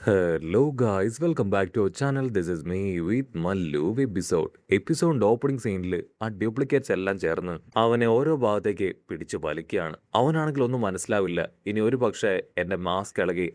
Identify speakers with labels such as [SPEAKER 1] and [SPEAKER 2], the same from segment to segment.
[SPEAKER 1] Hello guys, welcome back to our channel. This is me with Mallu episode opening സീനിൽ ആ duplicates എല്ലാം ചേർന്ന് അവനെ ഓരോ ഭാഗത്തേക്ക് പിടിച്ചു വലിക്കുകയാണ്. അവനാണെങ്കിൽ ഒന്നും മനസ്സിലാവില്ല. ഇനി ഒരു പക്ഷേ എന്റെ മാസ്ക് ഇളകി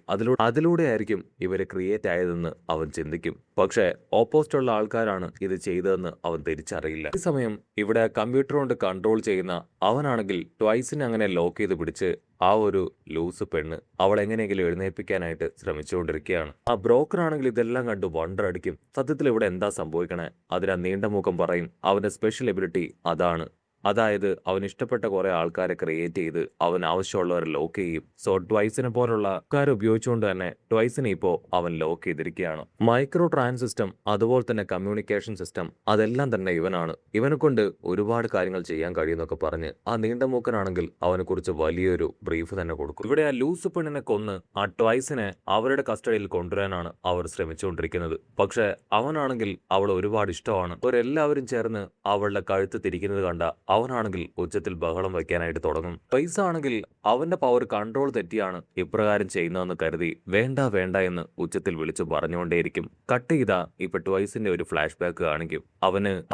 [SPEAKER 1] അതിലൂടെ ആയിരിക്കും ഇവരെ ക്രിയേറ്റ് ആയതെന്ന് അവൻ ചിന്തിക്കും. പക്ഷേ ഓപ്പോസിറ്റ് ഉള്ള ആൾക്കാരാണ് ഇത് ചെയ്തതെന്ന് അവൻ തിരിച്ചറിയില്ല. ഈ സമയം ഇവിടെ കമ്പ്യൂട്ടർ കൊണ്ട് കൺട്രോൾ ചെയ്യുന്ന അവനാണെങ്കിൽ ട്വൈസിനെ അങ്ങനെ ലോക്ക് ചെയ്ത് പിടിച്ച് ആ ഒരു ലൂസ് പെണ്ണ് അവൾ എങ്ങനെയെങ്കിലും എഴുന്നേൽപ്പിക്കാനായിട്ട് ശ്രമിച്ചുകൊണ്ടിരിക്കുകയാണ്. ആ ബ്രോക്കർ ആണെങ്കിൽ ഇതെല്ലാം കണ്ട് വണ്ടർ അടിക്കും. സത്യത്തിൽ ഇവിടെ എന്താ സംഭവിക്കണേ? അതിനാ നീണ്ട മുഖം പറയും അവന്റെ സ്പെഷ്യൽ എബിലിറ്റി അതാണ്. അതായത് അവൻ ഇഷ്ടപ്പെട്ട കുറെ ആൾക്കാരെ ക്രിയേറ്റ് ചെയ്ത് അവൻ ആവശ്യമുള്ളവരെ ലോക്ക് ചെയ്യും. സോ ട്വൈസിനെ പോലുള്ള ആൾക്കാരെ ഉപയോഗിച്ചുകൊണ്ട് തന്നെ ട്വൈസിനെ ഇപ്പോ അവൻ ലോക്ക് ചെയ്തിരിക്കുകയാണ്. മൈക്രോ ട്രാൻസ് സിസ്റ്റം, അതുപോലെ തന്നെ കമ്മ്യൂണിക്കേഷൻ സിസ്റ്റം, അതെല്ലാം തന്നെ ഇവനാണ്. ഇവനെ കൊണ്ട് ഒരുപാട് കാര്യങ്ങൾ ചെയ്യാൻ കഴിയുന്നൊക്കെ പറഞ്ഞ് ആ നീണ്ട മൂക്കനാണെങ്കിൽ അവനെ കുറിച്ച് വലിയൊരു ബ്രീഫ് തന്നെ കൊടുക്കും. ഇവിടെ ആ ലൂസ് പെണ്ണിനെ കൊന്ന് ആ ട്വൈസിനെ അവരുടെ കസ്റ്റഡിയിൽ കൊണ്ടുവരാനാണ് അവർ ശ്രമിച്ചുകൊണ്ടിരിക്കുന്നത്. പക്ഷെ അവനാണെങ്കിൽ അവളെ ഒരുപാട് ഇഷ്ടമാണ്. അവരെല്ലാവരും ചേർന്ന് അവളുടെ കഴുത്ത് തിരിക്കുന്നത് കണ്ട അവനാണെങ്കിൽ ഉച്ചത്തിൽ ബഹളം വയ്ക്കാനായിട്ട് തുടങ്ങും. പൈസ ആണെങ്കിൽ അവന്റെ പവർ കൺട്രോൾ തെറ്റിയാണ് ഇപ്രകാരം ചെയ്യുന്നതെന്ന് കരുതി വേണ്ട വേണ്ട എന്ന് ഉച്ചത്തിൽ വിളിച്ചു പറഞ്ഞുകൊണ്ടേയിരിക്കും. കട്ട് ചെയ്താ ഇപ്പൊ ട്വൈസിന്റെ ഒരു ഫ്ലാഷ് ബാക്ക് കാണിക്കും.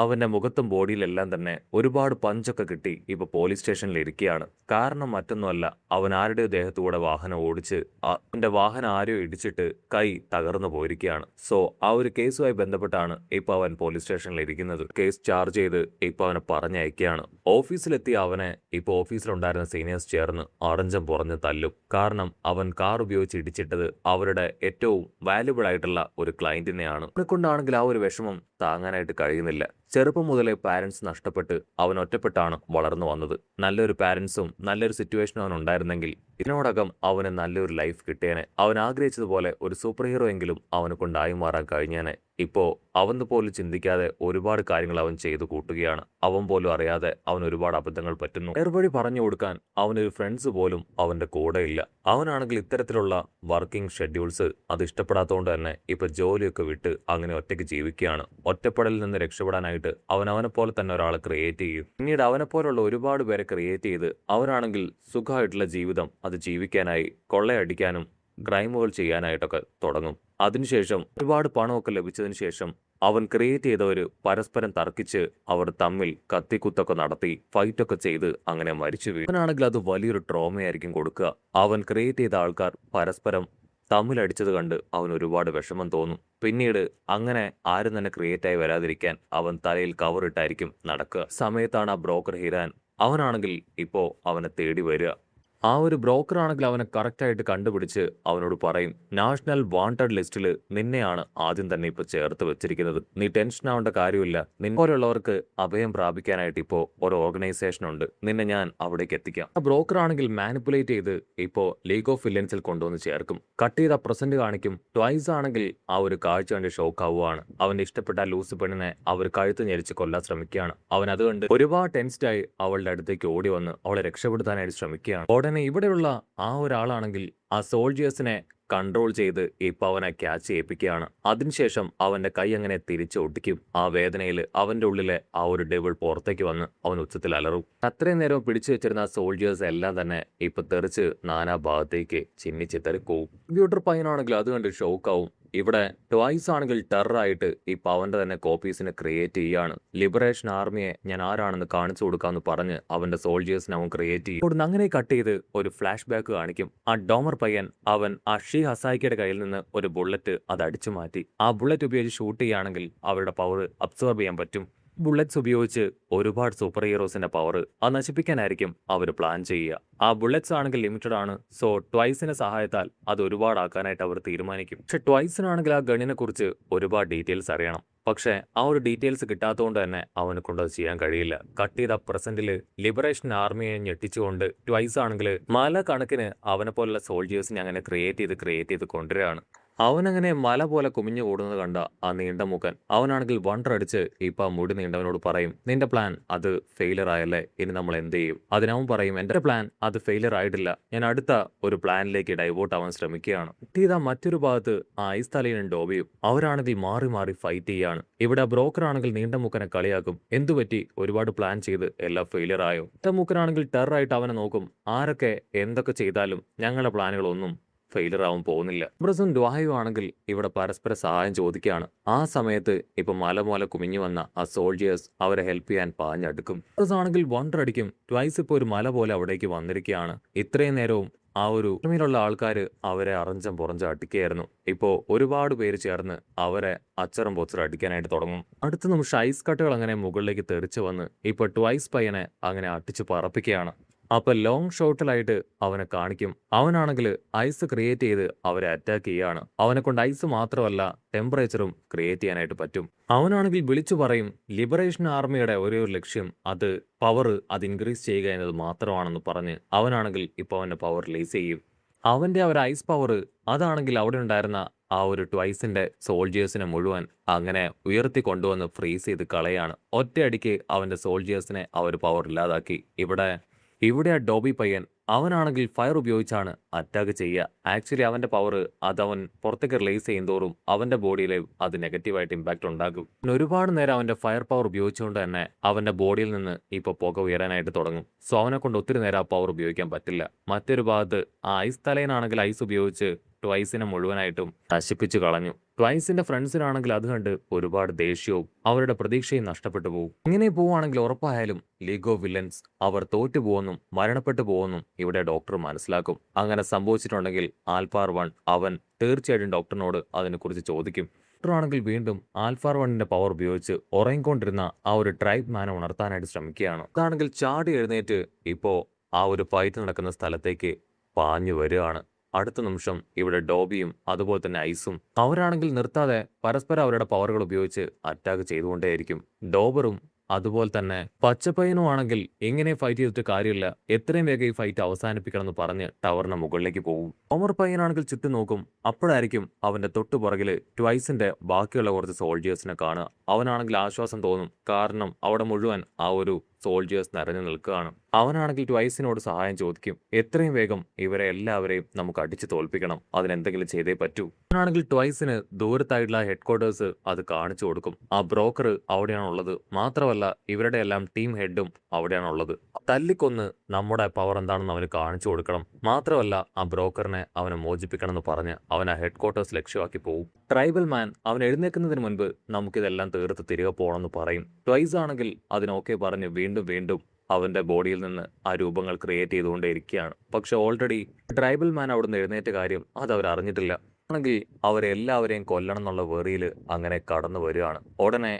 [SPEAKER 1] അവന്റെ മുഖത്തും ബോഡിയിലെല്ലാം തന്നെ ഒരുപാട് പഞ്ചൊക്കെ കിട്ടി ഇപ്പൊ പോലീസ് സ്റ്റേഷനിൽ ഇരിക്കുകയാണ്. കാരണം മറ്റൊന്നുമല്ല, അവൻ ആരുടെയോ ദേഹത്തൂടെ വാഹനം ഓടിച്ച് അവന്റെ വാഹനം ആരോ ഇടിച്ചിട്ട് കൈ തകർന്നു പോയിരിക്കുകയാണ്. സോ ആ ഒരു കേസുമായി ബന്ധപ്പെട്ടാണ് ഇപ്പൊ അവൻ പോലീസ് സ്റ്റേഷനിൽ ഇരിക്കുന്നത്. കേസ് ചാർജ് ചെയ്ത് ഇപ്പൊ അവനെ പറഞ്ഞയക്കുകയാണ്. ഓഫീസിലെത്തിയ അവനെ ഇപ്പൊ ഓഫീസിലുണ്ടായിരുന്ന സീനിയേഴ്സ് ചേർന്ന് അറഞ്ചം പുറഞ്ഞ് തല്ലും. കാരണം അവൻ കാർ ഉപയോഗിച്ച് ഇടിച്ചിട്ടത് അവരുടെ ഏറ്റവും വാല്യുബിൾ ആയിട്ടുള്ള ഒരു ക്ലയന്റിനെയാണ്. അവനെക്കൊണ്ടാണെങ്കിൽ ആ ഒരു വിഷമം താങ്ങാനായിട്ട് കഴിയുന്നില്ല. ചെറുപ്പം മുതലേ പാരന്റ്സ് നഷ്ടപ്പെട്ട് അവൻ ഒറ്റപ്പെട്ടാണ് വളർന്നു വന്നത്. നല്ലൊരു പാരന്റ്സും നല്ലൊരു സിറ്റുവേഷനും അവൻ ഉണ്ടായിരുന്നെങ്കിൽ ഇതിനോടകം അവന് നല്ലൊരു ലൈഫ് കിട്ടിയേനെ. അവൻ ആഗ്രഹിച്ചതുപോലെ ഒരു സൂപ്പർ ഹീറോ എങ്കിലും അവനെ കൊണ്ടായി മാറാൻ കഴിഞ്ഞേനെ. ഇപ്പോ അവൻ പോലും ചിന്തിക്കാതെ ഒരുപാട് കാര്യങ്ങൾ അവൻ ചെയ്തു കൂട്ടുകയാണ്. അവൻ പോലും അറിയാതെ അവൻ ഒരുപാട് അബദ്ധങ്ങൾ പറ്റുന്നു. നേർവഴി പറഞ്ഞു കൊടുക്കാൻ അവനൊരു ഫ്രണ്ട്സ് പോലും അവന്റെ കൂടെ ഇല്ല. അവനാണെങ്കിൽ ഇത്തരത്തിലുള്ള വർക്കിംഗ് ഷെഡ്യൂൾസ് അത് ഇഷ്ടപ്പെടാത്തതുകൊണ്ട് തന്നെ ഇപ്പൊ ജോലിയൊക്കെ വിട്ട് അങ്ങനെ ഒറ്റയ്ക്ക് ജീവിക്കുകയാണ്. ഒറ്റപ്പെടലിൽ നിന്ന് രക്ഷപ്പെടാനായിട്ട് അവനെ പോലെ തന്നെ ഒരാളെ ക്രിയേറ്റ് ചെയ്യും. പിന്നീട് അവനെ പോലുള്ള ഒരുപാട് പേരെ ക്രിയേറ്റ് ചെയ്ത് അവനാണെങ്കിൽ സുഖമായിട്ടുള്ള ജീവിതം അത് ജീവിക്കാനായി കൊള്ളയടിക്കാനും ക്രൈമുകൾ ചെയ്യാനായിട്ടൊക്കെ തുടങ്ങും. അതിനുശേഷം ഒരുപാട് പണമൊക്കെ ലഭിച്ചതിന് ശേഷം അവൻ ക്രിയേറ്റ് ചെയ്തവര് പരസ്പരം തർക്കിച്ച് അവർ തമ്മിൽ കത്തിക്കുത്തൊക്കെ നടത്തി ഫൈറ്റൊക്കെ ചെയ്ത് അങ്ങനെ മരിച്ചു വീഴും. അവനാണെങ്കിൽ അത് വലിയൊരു ട്രോമയായിരിക്കും കൊടുക്കുക. അവൻ ക്രിയേറ്റ് ചെയ്ത ആൾക്കാർ പരസ്പരം തമ്മിലടിച്ചത് കണ്ട് അവൻ ഒരുപാട് വിഷമം തോന്നും. പിന്നീട് അങ്ങനെ ആരും തന്നെ ക്രിയേറ്റ് ആയി വരാതിരിക്കാൻ അവൻ തലയിൽ കവറിട്ടായിരിക്കും നടക്കുക. സമയത്താണ് ആ ബ്രോക്കർ ഹിരാൻ. അവനാണെങ്കിൽ ഇപ്പോ അവനെ തേടി വരിക. ആ ഒരു ബ്രോക്കർ ആണെങ്കിൽ അവനെ കറക്റ്റായിട്ട് കണ്ടുപിടിച്ച് അവനോട് പറയും, നാഷണൽ വാണ്ടഡ് ലിസ്റ്റിൽ നിന്നെയാണ് ആദ്യം തന്നെ ഇപ്പൊ ചേർത്ത് വെച്ചിരിക്കുന്നത്. നീ ടെൻഷൻ ആവേണ്ട കാര്യമില്ല. നിന്നെ പോലുള്ളവർക്ക് അഭയം പ്രാപിക്കാനായിട്ട് ഇപ്പോ ഒരു ഓർഗനൈസേഷൻ ഉണ്ട്. നിന്നെ ഞാൻ അവിടേക്ക് എത്തിക്കാം. ആ ബ്രോക്കർ ആണെങ്കിൽ മാനിപ്പുലേറ്റ് ചെയ്ത് ഇപ്പോ ലീഗ് ഓഫ് വില്ലൻസിൽ കൊണ്ടുവന്ന് ചേർക്കും. കട്ട് ചെയ്ത പ്രസന്റ് കാണിക്കും. ട്വൈസ് ആണെങ്കിൽ ആ ഒരു കാഴ്ച കണ്ട് ഷോക്ക് ആവുകയാണ്. അവന്റെ ഇഷ്ടപ്പെട്ട ലൂസ് പെണ്ണിനെ അവർ കഴുത്ത് ഞെരിച്ച് കൊല്ലാൻ ശ്രമിക്കുകയാണ്. അവൻ അതുകൊണ്ട് ഒരുപാട് ടെൻസ്ഡായി അവളുടെ അടുത്തേക്ക് ഓടി വന്ന് അവളെ രക്ഷപ്പെടുത്താനായിട്ട് ശ്രമിക്കുകയാണ്. ഉടനെ ഇവിടെയുള്ള ആ ഒരാളാണെങ്കിൽ ആ സോൾജിയേഴ്സിനെ കൺട്രോൾ ചെയ്ത് ഇപ്പൊ അവനെ ക്യാച്ച് ചെയ്യിപ്പിക്കുകയാണ്. അതിനുശേഷം അവന്റെ കൈ അങ്ങനെ തിരിച്ചു ഒട്ടിക്കും. ആ വേദനയിൽ അവന്റെ ഉള്ളിലെ ആ ഒരു ഡെവിൾ പുറത്തേക്ക് വന്ന് അവൻ ഉച്ചത്തിൽ അലറും. അത്രയും നേരം പിടിച്ചു വെച്ചിരുന്ന സോൾജിയേഴ്സ് എല്ലാം തന്നെ ഇപ്പൊ തെറിച്ച് നാനാ ഭാഗത്തേക്ക് ചിന്നിച്ചിത്തറിപ്പോവും. കമ്പ്യൂട്ടർ പയ്യനാണെങ്കിൽ അത് കണ്ട് ഷോക്കാവും. ഇവിടെ ട്വൈസ് ആണെങ്കിൽ ടെററായിട്ട് ഇപ്പൊ അവന്റെ തന്നെ കോപ്പീസിനെ ക്രിയേറ്റ് ചെയ്യാണ്. ലിബറേഷൻ ആർമിയെ ഞാൻ ആരാണെന്ന് കാണിച്ചു കൊടുക്കാന്ന് പറഞ്ഞ് അവന്റെ സോൾജിയേഴ്സിനെ അവൻ ക്രിയേറ്റ് ചെയ്യും. ഇവിടുന്ന് അങ്ങനെ കട്ട് ചെയ്ത് ഒരു ഫ്ലാഷ് ബാക്ക് കാണിക്കും. ആ ഡോമർ പയ്യൻ അവൻ ആ ഷീ ഹസായിക്കയുടെ കയ്യിൽ നിന്ന് ഒരു ബുള്ളറ്റ് അത് അടിച്ചു മാറ്റി. ആ ബുള്ളറ്റ് ഉപയോഗിച്ച് ഷൂട്ട് ചെയ്യുകയാണെങ്കിൽ അവരുടെ പവർ അബ്സോർബ് ചെയ്യാൻ പറ്റും. ബുള്ളറ്റ്സ് ഉപയോഗിച്ച് ഒരുപാട് സൂപ്പർ ഹീറോസിന്റെ പവർ അത് നശിപ്പിക്കാനായിരിക്കും അവർ പ്ലാൻ ചെയ്യുക. ആ ബുള്ളറ്റ്സ് ആണെങ്കിൽ ലിമിറ്റഡ് ആണ്. സോ ട്വൈസിന്റെ സഹായത്താൽ അത് ഒരുപാട് ആക്കാനായിട്ട് അവർ തീരുമാനിക്കും. പക്ഷെ ട്വൈസിനാണെങ്കിൽ ആ ഗണ്ണിനെ കുറിച്ച് ഒരുപാട് ഡീറ്റെയിൽസ് അറിയണം. പക്ഷെ ആ ഒരു ഡീറ്റെയിൽസ് കിട്ടാത്തതുകൊണ്ട് തന്നെ അവനെ കൊണ്ട് അത് ചെയ്യാൻ കഴിയില്ല. കട്ട് ചെയ്ത പ്രസന്റില് ലിബറേഷൻ ആർമിയെ ഞെട്ടിച്ചുകൊണ്ട് ട്വൈസ് ആണെങ്കിൽ മല കണക്കിന് അവനെ പോലുള്ള സോൾജിയേഴ്സിനെ അങ്ങനെ ക്രിയേറ്റ് ചെയ്ത് കൊണ്ടുവരികയാണ്. അവനങ്ങനെ മല പോലെ കുമിഞ്ഞു കൂടുന്നത് കണ്ട ആ നീണ്ട മൂക്കൻ അവനാണെങ്കിൽ വണ്ടർ അടിച്ച് ഇപ്പൊ മുടി നീണ്ടവനോട് പറയും, നിന്റെ പ്ലാൻ അത് ഫെയിലർ ആയല്ലേ, ഇനി നമ്മൾ എന്ത് ചെയ്യും? അതിനവൻ പറയും, എന്റെ പ്ലാൻ അത് ഫെയിലർ ആയിട്ടില്ല, ഞാൻ അടുത്ത ഒരു പ്ലാനിലേക്ക് ഡൈവേർട്ട് ആവാൻ ശ്രമിക്കുകയാണ്. ഇതാ മറ്റൊരു ഭാഗത്ത് ആ ഐസ് തലയിലും ഡോബിയും അവരാണെങ്കിൽ മാറി മാറി ഫൈറ്റ് ചെയ്യാണ്. ഇവിടെ ബ്രോക്കർ ആണെങ്കിൽ നീണ്ട മൂക്കനെ കളിയാക്കും. എന്തുപറ്റി, ഒരുപാട് പ്ലാൻ ചെയ്ത് എല്ലാം ഫെയിലർ ആയോ? നീണ്ട മൂക്കനാണെങ്കിൽ ടെററായിട്ട് അവനെ നോക്കും. ആരൊക്കെ എന്തൊക്കെ ചെയ്താലും ഞങ്ങളുടെ പ്ലാനുകളൊന്നും ഫെയിലർ ആവാൻ പോകുന്നില്ല. ബ്രസും ഡ്വായും ആണെങ്കിൽ ഇവിടെ പരസ്പര സഹായം ചോദിക്കുകയാണ്. ആ സമയത്ത് ഇപ്പൊ മല കുമിഞ്ഞു വന്ന ആ സോൾജിയേഴ്സ് അവരെ ഹെൽപ്പ് ചെയ്യാൻ പാഞ്ഞടുക്കും. ബ്രസ് ആണെങ്കിൽ വണ്ടർ അടിക്കും. ട്വൈസ് ഇപ്പോൾ ഒരു മല പോലെ അവിടേക്ക് വന്നിരിക്കുകയാണ്. ഇത്രയും നേരവും ആ ഒരു ഭൂമിയിലുള്ള ആൾക്കാർ അവരെ അറിഞ്ചം പുറഞ്ചം അടിക്കുകയായിരുന്നു. ഇപ്പോൾ ഒരുപാട് പേര് ചേർന്ന് അവരെ അച്ചറും പൊച്ചറും അടിക്കാനായിട്ട് തുടങ്ങും. അടുത്ത നിമിഷം ഐസ് കട്ടകൾ അങ്ങനെ മുകളിലേക്ക് തെറിച്ചു വന്ന് ഇപ്പോൾ ട്വൈസ് പയ്യനെ അങ്ങനെ അടിച്ച് പറപ്പിക്കുകയാണ്. അപ്പൊ ലോങ് ഷോട്ടിലായിട്ട് അവനെ കാണിക്കും. അവനാണെങ്കിൽ ഐസ് ക്രിയേറ്റ് ചെയ്ത് അവരെ അറ്റാക്ക് ചെയ്യാണ്. അവനെ കൊണ്ട് ഐസ് മാത്രമല്ല ടെമ്പറേച്ചറും ക്രിയേറ്റ് ചെയ്യാനായിട്ട് പറ്റും. അവനാണെങ്കിൽ വിളിച്ചു പറയും ലിബറേഷൻ ആർമിയുടെ ഒരേ ഒരു ലക്ഷ്യം അത് പവർ അത് ഇൻക്രീസ് ചെയ്യുക എന്നത് മാത്രമാണെന്ന് പറഞ്ഞ് അവനാണെങ്കിൽ ഇപ്പോൾ അവന്റെ പവർ റിലീസ് ചെയ്യും. അവന്റെ ആ ഒരു ഐസ് പവർ അതാണെങ്കിൽ അവിടെ ഉണ്ടായിരുന്ന ആ ഒരു ട്വൈസിന്റെ സോൾജിയേഴ്സിനെ മുഴുവൻ അങ്ങനെ ഉയർത്തി കൊണ്ടുവന്ന് ഫ്രീസ് ചെയ്ത് കളയാണ്. ഒറ്റയടിക്ക് അവന്റെ സോൾജിയേഴ്സിനെ ആ ഒരു പവർ ഇല്ലാതാക്കി. ഇവിടെ ആ ഡോബി പയ്യൻ അവനാണെങ്കിൽ ഫയർ ഉപയോഗിച്ചാണ് അറ്റാക്ക് ചെയ്യുക. ആക്ച്വലി അവന്റെ പവർ അതവൻ പുറത്തേക്ക് റിലീസ് ചെയ്യുന്തോറും അവന്റെ ബോഡിയിൽ അത് നെഗറ്റീവായിട്ട് ഇമ്പാക്ട് ഉണ്ടാകും. ഒരുപാട് നേരം അവന്റെ ഫയർ പവർ ഉപയോഗിച്ചുകൊണ്ട് തന്നെ അവന്റെ ബോഡിയിൽ നിന്ന് ഇപ്പൊ പുക ഉയരാനായിട്ട് തുടങ്ങും. സോ അവനെ കൊണ്ട് ഒത്തിരി നേരം ആ പവർ ഉപയോഗിക്കാൻ പറ്റില്ല. മറ്റൊരു ഭാഗത്ത് ആ ഐസ് തലയനാണെങ്കിൽ ഐസ് ഉപയോഗിച്ച് ട്വൈസിനെ മുഴുവനായിട്ടും നശിപ്പിച്ചു കളഞ്ഞു. ട്വൈസിന്റെ ഫ്രണ്ട്സിനാണെങ്കിൽ അത് കണ്ട് ഒരുപാട് ദേഷ്യവും അവരുടെ പ്രതീക്ഷയും നഷ്ടപ്പെട്ടു പോകും. ഇങ്ങനെ പോവുകയാണെങ്കിൽ ഉറപ്പായാലും ലീഗ് ഓഫ് വില്ലൻസ് അവർ തോറ്റു പോകുന്നും മരണപ്പെട്ടു പോകുന്നും ഇവിടെ ഡോക്ടർ മനസ്സിലാക്കും. അങ്ങനെ സംഭവിച്ചിട്ടുണ്ടെങ്കിൽ ആൽഫാർ 1 അവൻ തീർച്ചയായിട്ടും ഡോക്ടറിനോട് അതിനെക്കുറിച്ച് ചോദിക്കും. ഡോക്ടറാണെങ്കിൽ വീണ്ടും ആൽഫാർ 1ന്റെ പവർ ഉപയോഗിച്ച് ഉറങ്ങിക്കൊണ്ടിരുന്ന ആ ഒരു ട്രൈബ് മാനെ ഉണർത്താനായിട്ട് ശ്രമിക്കുകയാണ്. അതാണെങ്കിൽ ചാടി എഴുന്നേറ്റ് ഇപ്പോ ആ ഒരു ഫൈറ്റ് നടക്കുന്ന സ്ഥലത്തേക്ക് പാഞ്ഞു വരികയാണ്. അടുത്ത നിമിഷം ഇവിടെ ഡോബിയും അതുപോലെ തന്നെ ഐസും അവരാണെങ്കിൽ നിർത്താതെ പരസ്പരം അവരുടെ പവറുകൾ ഉപയോഗിച്ച് അറ്റാക്ക് ചെയ്തുകൊണ്ടേയിരിക്കും. ഡോബറും അതുപോലെ തന്നെ പച്ചപ്പയ്യനും ആണെങ്കിൽ എങ്ങനെ ഫൈറ്റ് ചെയ്തിട്ട് കാര്യമില്ല, എത്രയും വേഗം ഈ ഫൈറ്റ് അവസാനിപ്പിക്കണം എന്ന് പറഞ്ഞ് ടവറിന് മുകളിലേക്ക് പോകും. ഒമർ പയ്യനാണെങ്കിൽ ചുറ്റും നോക്കും. അപ്പോഴായിരിക്കും അവന്റെ തൊട്ടു പുറകില് ട്വൈസിന്റെ ബാക്കിയുള്ള കുറച്ച് സോൾജിയേഴ്സിനെ കാണുക. അവനാണെങ്കിൽ ആശ്വാസം തോന്നും. കാരണം അവിടെ മുഴുവൻ ആ ഒരു സോൾജിയേഴ്സ് നിറഞ്ഞു നിൽക്കുകയാണ്. അവനാണെങ്കിൽ ട്വൈസിനോട് സഹായം ചോദിക്കും. എത്രയും വേഗം ഇവരെ എല്ലാവരെയും നമുക്ക് അടിച്ചു തോൽപ്പിക്കണം, അതിനെന്തെങ്കിലും ചെയ്തേ പറ്റൂ. അവനാണെങ്കിൽ ട്വൈസിന് ദൂരത്തായിട്ടുള്ള ഹെഡ് ക്വാർട്ടേഴ്സ് അത് കാണിച്ചു കൊടുക്കും. ആ ബ്രോക്കർ അവിടെയാണുള്ളത്. മാത്രമല്ല ഇവരുടെ എല്ലാം ടീം ഹെഡും അവിടെയാണുള്ളത്. തല്ലിക്കൊന്ന് നമ്മുടെ പവർ എന്താണെന്ന് അവന് കാണിച്ചു കൊടുക്കണം. മാത്രമല്ല ആ ബ്രോക്കറിനെ അവനെ മോചിപ്പിക്കണം എന്ന് പറഞ്ഞ് അവൻ ആ ഹെഡ് ക്വാർട്ടേഴ്സ് ലക്ഷ്യമാക്കി പോകും. ട്രൈബൽ മാൻ അവൻ എഴുന്നേൽക്കുന്നതിന് മുൻപ് നമുക്കിതെല്ലാം തീർത്ത് തിരികെ പോകണമെന്ന് പറയും. ട്വൈസ് ആണെങ്കിൽ അതിനൊക്കെ പറഞ്ഞ് വീണ്ടും അവന്റെ ബോഡിയിൽ നിന്ന് ആ രൂപങ്ങൾ ക്രിയേറ്റ് ചെയ്തുകൊണ്ടേയിരിക്കുകയാണ്. പക്ഷെ ഓൾറെഡി ട്രൈബൽ മാൻ അവിടുന്ന് എഴുന്നേറ്റ കാര്യം അത് അവർ അറിഞ്ഞിട്ടില്ല. ആണെങ്കിൽ അവരെല്ലാവരെയും കൊല്ലണം എന്നുള്ള വെറിയിൽ അങ്ങനെ കടന്നു വരികയാണ്. ഉടനെ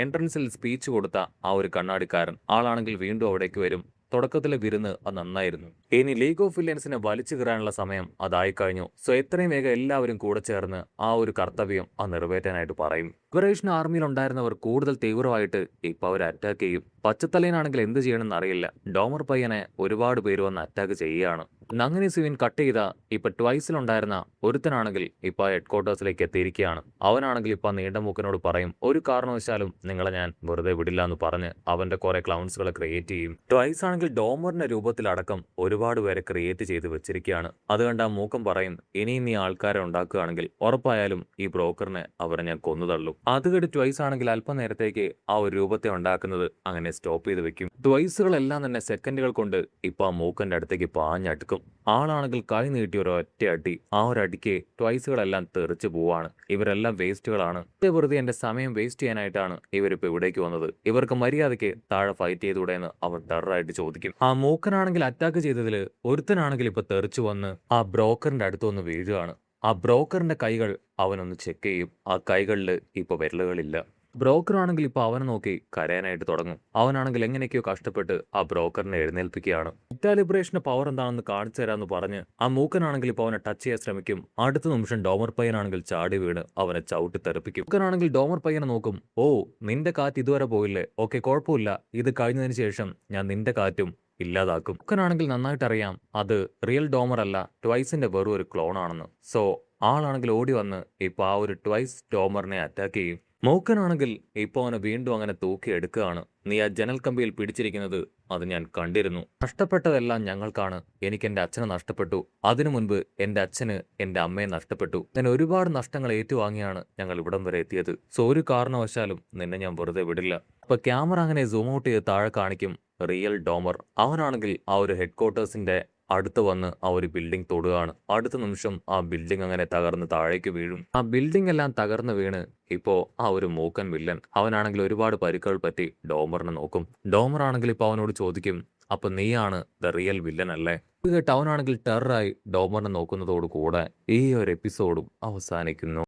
[SPEAKER 1] എൻട്രൻസിൽ സ്പീച്ച് കൊടുത്ത ആ ഒരു കണ്ണാടിക്കാരൻ ആളാണെങ്കിൽ വീണ്ടും അവിടേക്ക് വരും. തുടക്കത്തിലെ വിരുന്ന് അത് നന്നായിരുന്നു. ഇനി ലീഗ് ഓഫ് വില്ലൻസിനെ വലിച്ചു കീറാനുള്ള സമയം അതായി കഴിഞ്ഞു. സോ എത്രയും വേഗം എല്ലാവരും കൂടെ ചേർന്ന് ആ ഒരു കർത്തവ്യം നിറവേറ്റാനായിട്ട് പറയും. ലിബറേഷൻ ആർമിയിൽ ഉണ്ടായിരുന്നവർ കൂടുതൽ തീവ്രമായിട്ട് ഇപ്പൊ അവർ അറ്റാക്ക് ചെയ്യും. പച്ചത്തലേനാണെങ്കിൽ എന്ത് ചെയ്യണമെന്ന് അറിയില്ല. ഡോമർ പയ്യനെ ഒരുപാട് പേര് വന്ന് അറ്റാക്ക് ചെയ്യുകയാണ്. അങ്ങനെ സിവിൻ കട്ട് ചെയ്ത ഇപ്പൊ ട്വൈസിലുണ്ടായിരുന്ന ഒരുത്തനാണെങ്കിൽ ഇപ്പൊ ഹെഡ് ക്വാർട്ടേഴ്സിലേക്ക് എത്തിയിരിക്കുകയാണ്. അവനാണെങ്കിൽ ഇപ്പൊ നീണ്ട മൂക്കനോട് പറയും ഒരു കാരണവശാലും നിങ്ങളെ ഞാൻ വെറുതെ വിടില്ല എന്ന് പറഞ്ഞ് അവന്റെ കുറെ ക്ലൗൺസുകളെ ക്രിയേറ്റ് ചെയ്യും. ട്വൈസ് ആണെങ്കിൽ ഡോമറിന്റെ രൂപത്തിലടക്കം ഒരുപാട് പേരെ ക്രിയേറ്റ് ചെയ്ത് വെച്ചിരിക്കുകയാണ്. അതുകൊണ്ട് ആ മൂക്കം പറയും ഇനിയും നീ ആൾക്കാരെ ഉണ്ടാക്കുകയാണെങ്കിൽ ഉറപ്പായാലും ഈ ബ്രോക്കറിനെ അവരെ ഞാൻ കൊന്നുതള്ളും. അത് കേട്ട് ട്വൈസ് ആണെങ്കിൽ അല്പനേരത്തേക്ക് ആ ഒരു രൂപത്തെ ഉണ്ടാക്കുന്നത് അങ്ങനെ സ്റ്റോപ്പ് ചെയ്ത് വെക്കും. ട്വൈസുകളെല്ലാം തന്നെ സെക്കൻഡുകൾ കൊണ്ട് ഇപ്പൊ ആ മൂക്കന്റെ അടുത്തേക്ക് പാഞ്ഞടുക്കും. ആളാണെങ്കിൽ കൈ നീട്ടി ഒരു ഒറ്റ അടി. ആ ഒരു അടിക്ക് ട്വൈസുകളെല്ലാം തെറിച്ചു പോവാണ്. ഇവരെല്ലാം വേസ്റ്റുകളാണ്. വെറുതെ എന്റെ സമയം വേസ്റ്റ് ചെയ്യാനായിട്ടാണ് ഇവരിപ്പോ ഇവിടേക്ക് വന്നത്. ഇവർക്ക് മര്യാദയ്ക്ക് താഴെ ഫൈറ്റ് ചെയ്തുകൂടെ എന്ന് അവർ ടെററായിട്ട് ചോദിക്കും. ആ മൂക്കനാണെങ്കിൽ അറ്റാക്ക് ചെയ്തതിൽ ഒരുത്തനാണെങ്കിൽ ഇപ്പൊ തെറിച്ചു വന്ന് ആ ബ്രോക്കറിന്റെ അടുത്ത് വന്ന് വീഴുകയാണ്. ആ ബ്രോക്കറിന്റെ കൈകൾ അവനൊന്ന് ചെക്ക് ചെയ്യും. ആ കൈകളിൽ ഇപ്പൊ വിരലുകളില്ല. ബ്രോക്കർ ആണെങ്കിൽ ഇപ്പൊ അവനെ നോക്കി കരയാനായിട്ട് തുടങ്ങും. അവനാണെങ്കിൽ എങ്ങനെയൊക്കെയോ കഷ്ടപ്പെട്ട് ആ ബ്രോക്കറിനെ എഴുന്നേൽപ്പിക്കുകയാണ്. ലിബറേഷന്റെ പവർ എന്താണെന്ന് കാണിച്ചു തരാമെന്ന് പറഞ്ഞ് ആ മൂക്കനാണെങ്കിൽ ഇപ്പൊ അവനെ ടച്ച് ചെയ്യാൻ ശ്രമിക്കും. അടുത്ത നിമിഷം ഡോമർ പയ്യനാണെങ്കിൽ ചാടി വീണ് അവനെ ചവിട്ടി തെറിപ്പിക്കും. മൂക്കനാണെങ്കിൽ ഡോമർ പയ്യനെ നോക്കും. ഓ നിന്റെ കാറ്റ് ഇതുവരെ പോയില്ലേ, ഓക്കെ കുഴപ്പമില്ല, ഇത് കഴിഞ്ഞതിന് ശേഷം ഞാൻ നിന്റെ കാറ്റും ഇല്ലാതാക്കും. മൂക്കനാണെങ്കിൽ നന്നായിട്ട് അറിയാം അത് റിയൽ ഡോമർ അല്ല, ട്വൈസിന്റെ വെറും ഒരു ക്ലോൺ ആണെന്ന്. സോ ആളാണെങ്കിൽ ഓടി വന്ന് ഇപ്പൊ ആ ഒരു ട്വൈസ് ഡോമറിനെ അറ്റാക്ക് ചെയ്യും. മൂക്കനാണെങ്കിൽ ഇപ്പൊ അവനെ വീണ്ടും അങ്ങനെ തൂക്കിയെടുക്കുകയാണ്. നീ ആ ജനൽ കമ്പിയിൽ പിടിച്ചിരിക്കുന്നത് അത് ഞാൻ കണ്ടിരുന്നു. നഷ്ടപ്പെട്ടതെല്ലാം ഞങ്ങൾക്കാണ്. എനിക്ക് എന്റെ അച്ഛനെ നഷ്ടപ്പെട്ടു. അതിനു മുൻപ് എന്റെ അച്ഛന് എന്റെ അമ്മയെ നഷ്ടപ്പെട്ടു. ഞാൻ ഒരുപാട് നഷ്ടങ്ങൾ ഏറ്റുവാങ്ങിയാണ് ഞങ്ങൾ ഇവിടം വരെ എത്തിയത്. സോ ഒരു കാരണവശാലും നിന്നെ ഞാൻ വെറുതെ വിടില്ല. അപ്പൊ ക്യാമറ അങ്ങനെ സൂം ഔട്ട് ചെയ്ത് താഴെ കാണിക്കും റിയൽ ഡോമർ. അവനാണെങ്കിൽ ആ ഒരു ഹെഡ് ക്വാർട്ടേഴ്സിന്റെ അടുത്ത് വന്ന് ആ ഒരു ബിൽഡിംഗ് തൊടുകയാണ്. അടുത്ത നിമിഷം ആ ബിൽഡിംഗ് അങ്ങനെ തകർന്ന് താഴേക്ക് വീഴും. ആ ബിൽഡിംഗ് എല്ലാം തകർന്ന് വീണ് ഇപ്പോ ആ ഒരു മൂക്കൻ വില്ലൻ അവനാണെങ്കിൽ ഒരുപാട് പരിക്കുകൾ പറ്റി ഡോമറിനെ നോക്കും. ഡോമർ ആണെങ്കിൽ ഇപ്പൊ അവനോട് ചോദിക്കും, അപ്പൊ നീയാണ് ദ റിയൽ വില്ലൻ അല്ലേ? ഇത് കേട്ട് അവനാണെങ്കിൽ ടെററായി ഡോമറിനെ നോക്കുന്നതോടു കൂടെ ഈ ഒരു എപ്പിസോഡും അവസാനിക്കുന്നു.